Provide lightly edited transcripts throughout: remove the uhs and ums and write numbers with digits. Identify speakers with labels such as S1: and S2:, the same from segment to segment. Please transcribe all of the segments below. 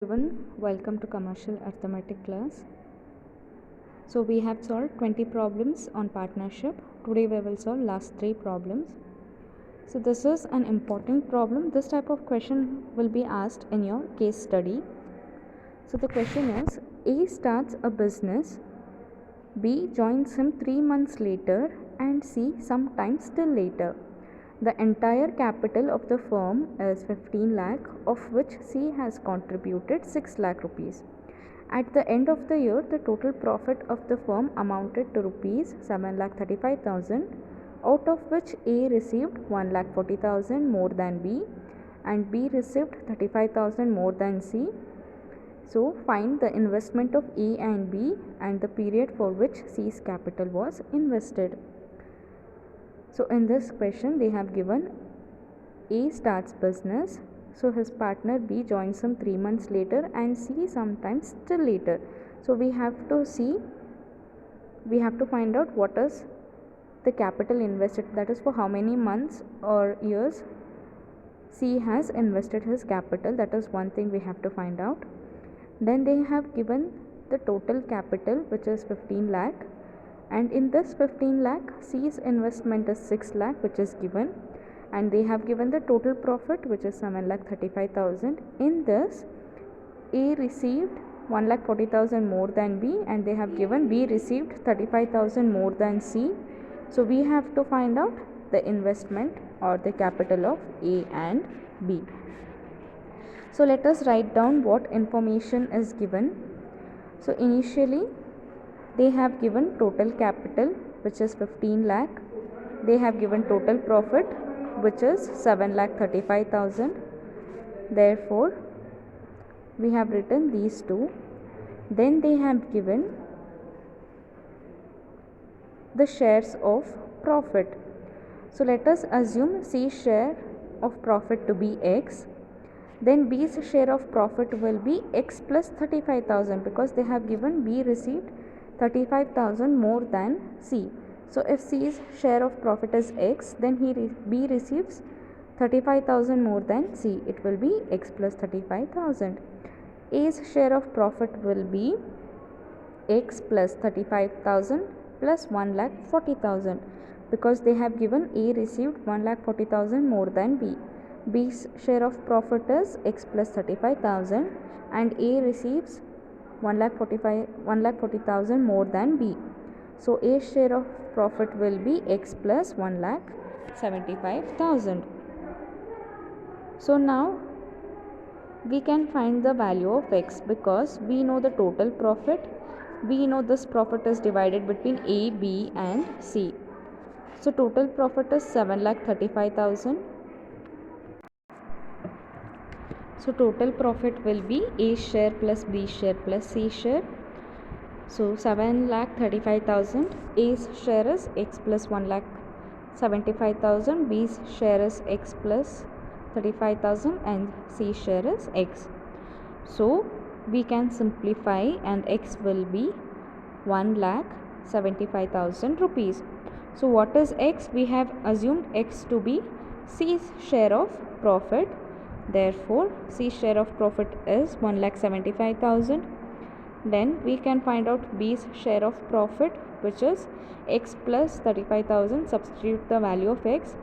S1: Everyone, welcome to commercial arithmetic class. So we have solved 20 problems on partnership. Today we will solve last 3 problems. So this is an important problem. This type of question will be asked in your case study. So the question is, A starts a business, B joins him 3 months later and C sometime still later. The entire capital of the firm is 15 lakh, of which C has contributed 6 lakh rupees. At the end of the year, the total profit of the firm amounted to rupees 7,35,000, out of which A received 1,40,000 more than B and B received 35,000 more than C. So find the investment of A and B and the period for which C's capital was invested. So in this question they have given A starts business, so his partner B joins him 3 months later and C sometimes still later. So we have to find out what is the capital invested, that is for how many months or years C has invested his capital. That is one thing we have to find out. Then they have given the total capital, which is 15 lakh, and in this 15 lakh C's investment is 6 lakh, which is given, and they have given the total profit, which is 7,35,000. In this, A received 1,40,000 more than B and they have given B received 35,000 more than C. So we have to find out the investment or the capital of A and B. So let us write down what information is given. So initially they have given total capital, which is 15 lakh. They have given total profit, which is 7,35,000. Therefore we have written these two. Then they have given the shares of profit. So let us assume C's share of profit to be X. Then B's share of profit will be X plus 35,000, because they have given B received 35,000 more than C. So if C's share of profit is X, then B receives 35,000 more than C. It will be X plus 35,000. A's share of profit will be X plus 35,000 plus 1,40,000, because they have given A received 1,40,000 more than B. B's share of profit is X plus 35,000 and A receives 1,40,000 more than B. So A's share of profit will be X plus 1,75,000. So now we can find the value of X, because we know the total profit. We know this profit is divided between A, B and C. So total profit is 7,35,000. So total profit will be A share plus B share plus C share. So 7,35,000. A's share is X plus 1,75,000. B's share is X plus 35,000 and C share is X. So we can simplify and X will be 1,75,000 rupees. So what is X? We have assumed X to be C's share of profit. Therefore C's share of profit is 1,75,000. Then we can find out B's share of profit, which is X plus 35,000. Substitute the value of X.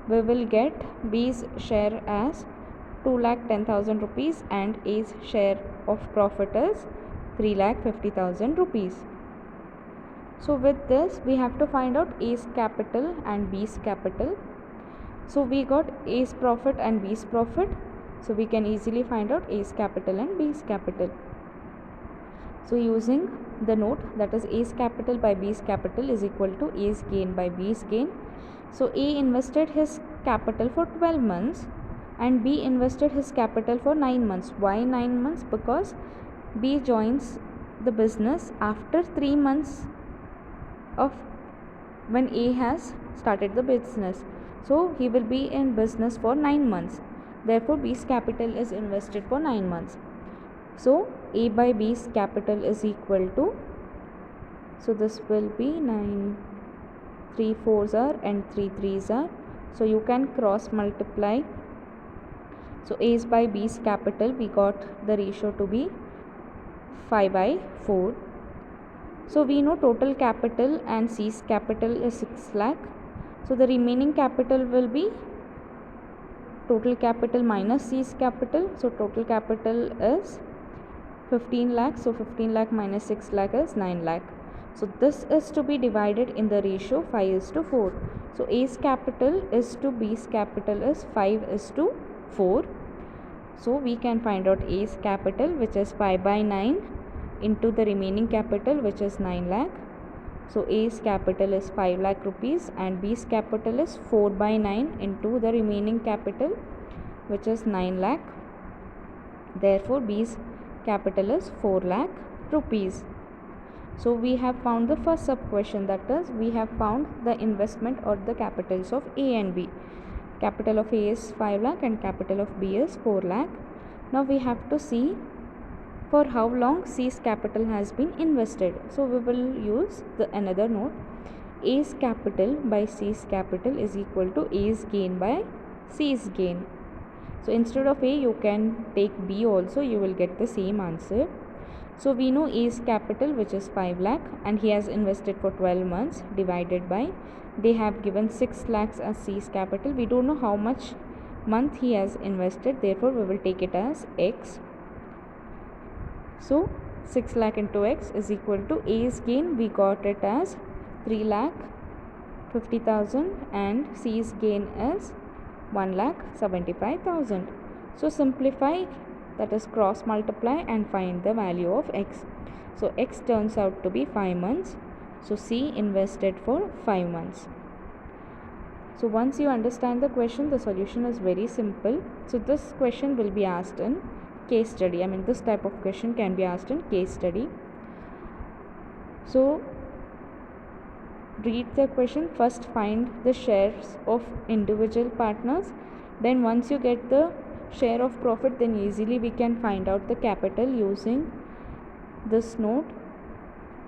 S1: We will get B's share as 2,10,000 rupees and A's share of profit is 3,50,000 rupees. So with this we have to find out A's capital and B's capital. So we got A's profit and B's profit. So we can easily find out A's capital and B's capital. So using the note, that is A's capital by B's capital is equal to A's gain by B's gain. So A invested his capital for 12 months and B invested his capital for 9 months. Why 9 months? Because B joins the business after 3 months of when A has started the business. So he will be in business for 9 months. Therefore B's capital is invested for 9 months. So A by B's capital is equal to, so this will be 9, 3 4s are and 3 3s are. So you can cross multiply So A's by B's capital, we got the ratio to be 5 by 4. So we know total capital and C's capital is 6 lakh. So the remaining capital will be total capital minus C's capital. So total capital is 15 lakh. So 15 lakh minus 6 lakh is 9 lakh. So this is to be divided in the ratio 5:4. So A's capital is to B's capital is 5:4. So we can find out A's capital, which is 5 by 9, into the remaining capital, which is 9 lakh. So A's capital is 5 lakh rupees and B's capital is 4 by 9 into the remaining capital, which is 9 lakh. Therefore B's capital is 4 lakh rupees. So we have found the first sub question, that is we have found the investment or the capitals of A and B. Capital of A is 5 lakh and capital of B is 4 lakh. Now we have to see for how long C's capital has been invested. So we will use another note. A's capital by C's capital is equal to A's gain by C's gain. So instead of A, you can take B also, you will get the same answer. So we know A's capital, which is 5 lakh, and he has invested for 12 months, divided by, they have given 6 lakhs as C's capital. We don't know how much month he has invested, therefore we will take it as X. So 6 lakh into X is equal to A's gain, we got it as 3 lakh 50,000 and C's gain is 1 lakh 75,000. So simplify, that is cross multiply and find the value of X. So X turns out to be 5 months. So C invested for 5 months. So once you understand the question, the solution is very simple. So this question will be asked in case study. I mean, this type of question can be asked in case study. So read the question. First find the shares of individual partners. Then once you get the share of profit, then easily we can find out the capital using this note.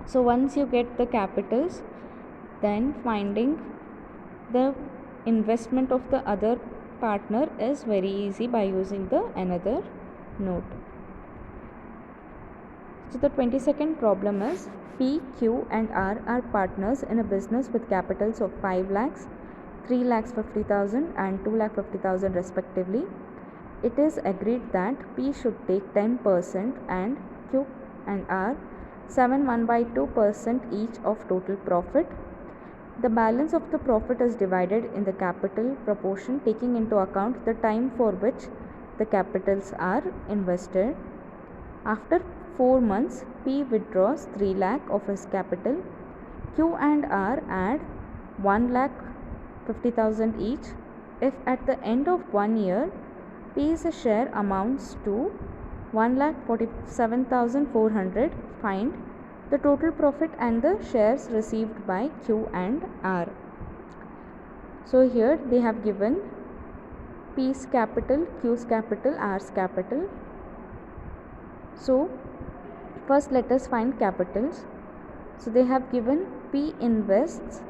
S1: So once you get the capitals, then finding the investment of the other partner is very easy by using the another note. So the 22nd problem is P, Q and R are partners in a business with capitals of 5 lakhs, 3 lakhs 50,000 and 2 lakh 50,000 respectively. It is agreed that P should take 10% and Q and R 7.1/2% each of total profit. The balance of the profit is divided in the capital proportion, taking into account the time for which the capitals are invested. After 4 months, P withdraws 3 lakh of his capital. Q and R add 1 lakh 50,000 each. If at the end of 1 year, P's share amounts to 1,47,400, find the total profit and the shares received by Q and R. So here they have given P's capital, Q's capital, R's capital. So first let us find capitals. So they have given P invests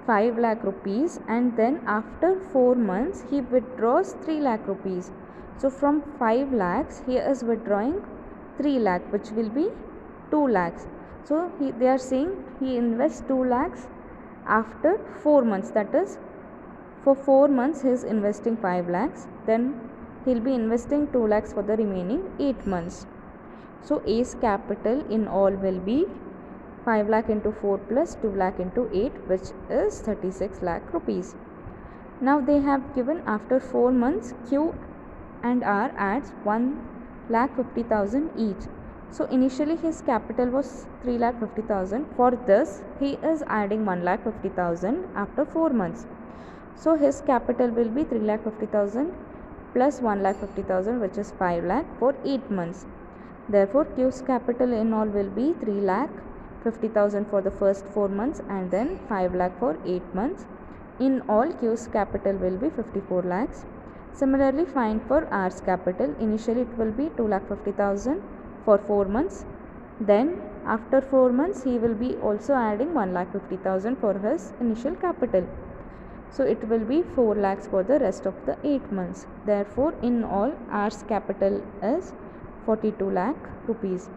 S1: 5 lakh rupees and then after 4 months he withdraws 3 lakh rupees. So from 5 lakhs he is withdrawing 3 lakh, which will be 2 lakhs. So they are saying he invests 2 lakhs after 4 months, that is for 4 months he is investing 5 lakhs, then he will be investing 2 lakhs for the remaining 8 months. So A's capital in all will be 5 lakh into 4 plus 2 lakh into 8, which is 36 lakh rupees. Now they have given after 4 months Q and R adds 1 lakh 50,000 each. So initially his capital was 3 lakh 50,000. For this he is adding 1 lakh 50,000 after 4 months. So his capital will be 3 lakh 50,000 plus 1 lakh 50,000, which is 5 lakh for 8 months. Therefore Q's capital in all will be 3 lakh 50,000 for the first 4 months and then 5 lakh for 8 months. In all, Q's capital will be 54 lakhs. Similarly, find for R's capital. Initially it will be 2 lakh 50,000 for 4 months. Then after 4 months he will be also adding 1 lakh 50,000 for his initial capital. So it will be 4 lakhs for the rest of the 8 months. Therefore, in all, R's capital is 42 lakh rupees.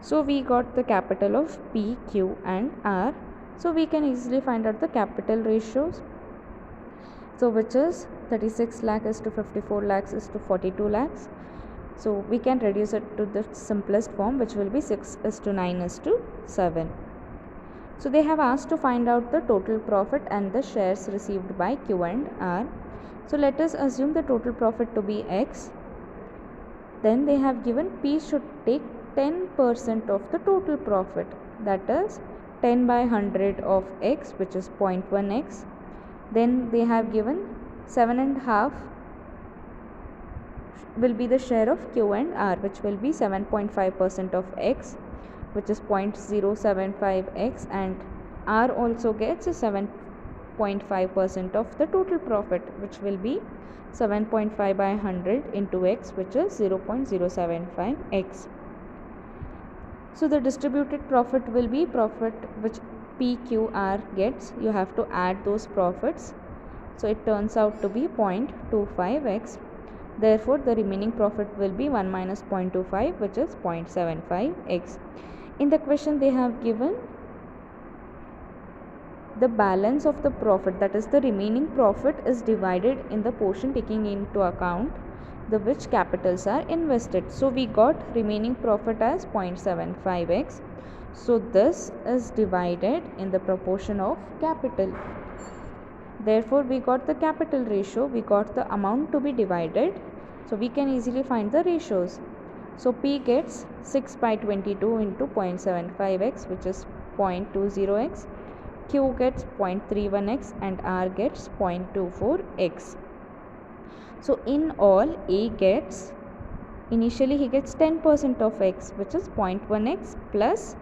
S1: So we got the capital of P, Q and R. So we can easily find out the capital ratios. So which is 36 lakh is to 54 lakhs is to 42 lakhs. So we can reduce it to the simplest form, which will be 6 is to 9 is to 7. So they have asked to find out the total profit and the shares received by Q and R. So let us assume the total profit to be X. Then they have given P should take 10% of the total profit, that is 10 by 100 of X, which is 0.1x. Then they have given 7.5 will be the share of Q and R, which will be 7.5% of X, which is 0.075x, and R also gets 7.5% of the total profit, which will be 7.5 by 100 into X, which is 0.075x. So the distributed profit will be profit which PQR gets. You have to add those profits. So it turns out to be 0.25x. Therefore, the remaining profit will be 1 minus 0.25, which is 0.75x. In the question, they have given the balance of the profit, that is the remaining profit, is divided in the portion taking into account the which capitals are invested. So we got remaining profit as 0.75x. So this is divided in the proportion of capital. Therefore, we got the capital ratio, we got the amount to be divided. So we can easily find the ratios. So P gets 6 by 22 into 0.75x, which is 0.20x. Q gets 0.31x and R gets 0.24x. So in all, A gets, initially he gets 10% of X, which is 0.1x, plus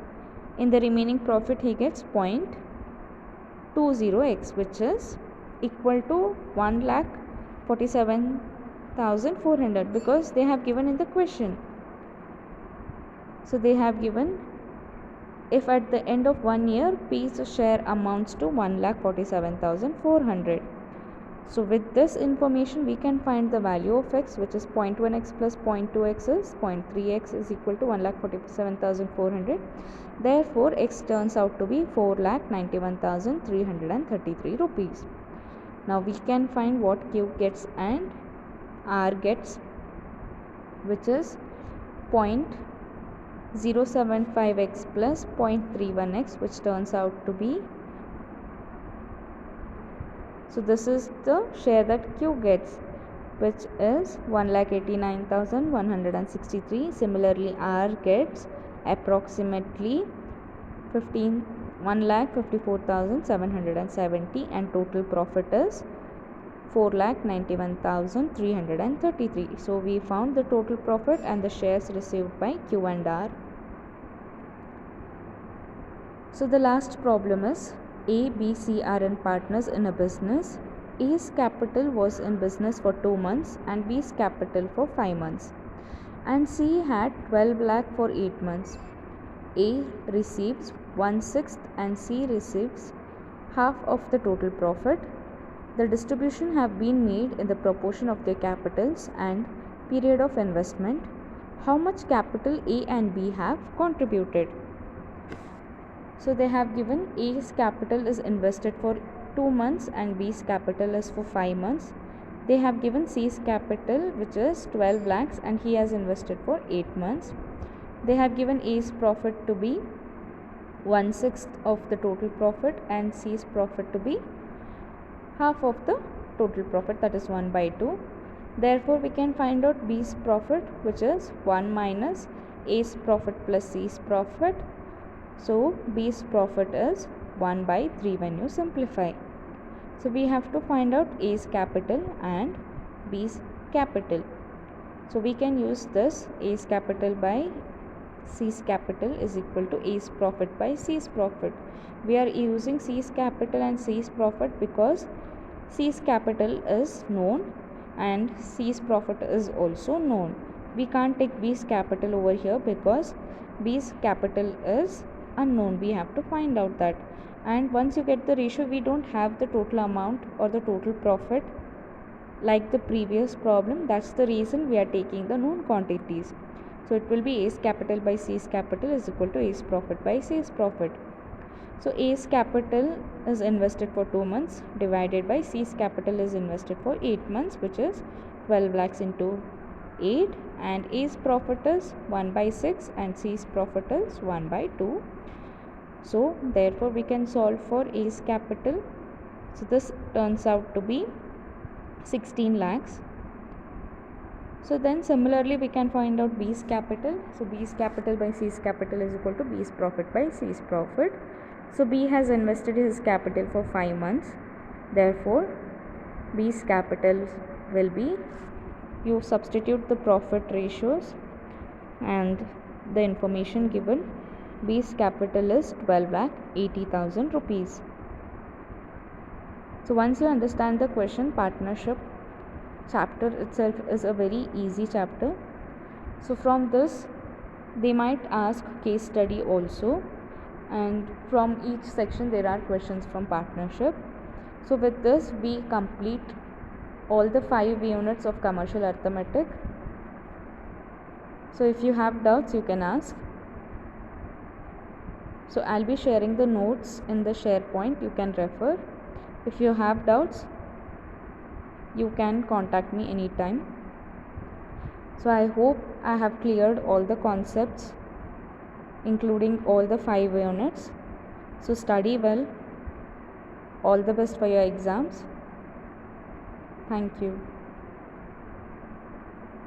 S1: in the remaining profit he gets 0.20x, which is equal to 1,47,400, because they have given in the question. So they have given, if at the end of 1 year P's share amounts to 1,47,400. So with this information we can find the value of X, which is 0.1x plus 0.2x is 0.3x is equal to 1,47,400. Therefore X turns out to be 4,91,333 rupees. Now we can find what Q gets and R gets, which is 0.075x plus 0.31x, which turns out to be, so this is the share that Q gets, which is 1,89,163. Similarly, R gets approximately 1,54,770, and total profit is 4,91,333. So we found the total profit and the shares received by Q and R. So the last problem is A, B, C are in partners in a business. A's capital was in business for 2 months and B's capital for 5 months, and C had 12 lakh for 8 months. A receives 1/6 and C receives half of the total profit. The distribution have been made in the proportion of their capitals and period of investment. How much capital A and B have contributed? So they have given A's capital is invested for 2 months and B's capital is for 5 months. They have given C's capital, which is 12 lakhs, and he has invested for 8 months. They have given A's profit to be 1/6 of the total profit and C's profit to be half of the total profit, that is 1/2. Therefore we can find out B's profit, which is 1 minus A's profit plus C's profit. So B's profit is 1/3 when you simplify. So we have to find out A's capital and B's capital. So we can use this A's capital by C's capital is equal to A's profit by C's profit. We are using C's capital and C's profit because C's capital is known and C's profit is also known. We can't take B's capital over here because B's capital is unknown. We have to find out that. And once you get the ratio, we don't have the total amount or the total profit like the previous problem. That's the reason we are taking the known quantities. So it will be A's capital by C's capital is equal to A's profit by C's profit. So A's capital is invested for 2 months divided by C's capital is invested for 8 months, which is 12 lakhs into 8, and A's profit is 1 by 6 and C's profit is 1 by 2. So therefore we can solve for A's capital. So this turns out to be 16 lakhs. So then similarly we can find out B's capital. So B's capital by C's capital is equal to B's profit by C's profit. So B has invested his capital for 5 months. Therefore B's capital will be, you substitute the profit ratios and the information given. B's capital is 12,80,000 rupees. So once you understand the question, partnership chapter itself is a very easy chapter. So from this they might ask case study also, and from each section there are questions from partnership. So with this we complete all the 5 units of commercial arithmetic. So if you have doubts you can ask. So I'll be sharing the notes in the SharePoint, you can refer. If you have doubts you can contact me anytime. So I hope I have cleared all the concepts including all the 5 units. So study well. All the best for your exams. Thank you.